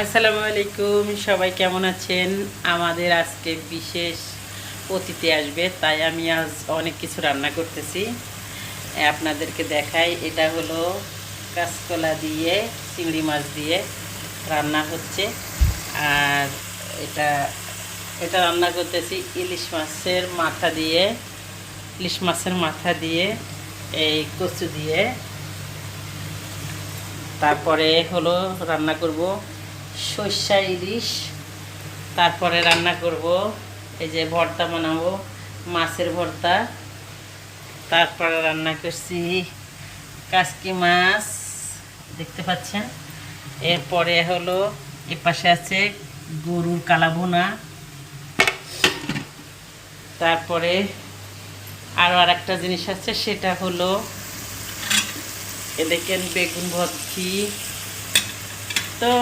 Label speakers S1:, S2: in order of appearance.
S1: আসসালামু আলাইকুম, সবাই কেমন আছেন? আমাদের আজকে বিশেষ অতিথি আসবে, তাই আমি আজ অনেক কিছু রান্না করতেছি। আপনাদেরকে দেখাই। এটা হলো কাঁচকলা দিয়ে চিংড়ি মাছ দিয়ে রান্না হচ্ছে। আর এটা এটা রান্না করতেছি ইলিশ মাছের মাথা দিয়ে এই কচু দিয়ে। তারপরে হলো রান্না করব সর্ষে ইলিশ। তারপরে রান্না করব এই যে ভর্তা বানাবো, মাছের ভর্তা। তারপরে রান্না করছি কাসকি মাছ, দেখতে পাচ্ছেন। এরপরে হলো এ পাশে আছে গরুর কালাভুনা। তারপরে আরও আর একটা জিনিস আছে, সেটা হলো এ দেখেন বেগুন ভর্তি। তো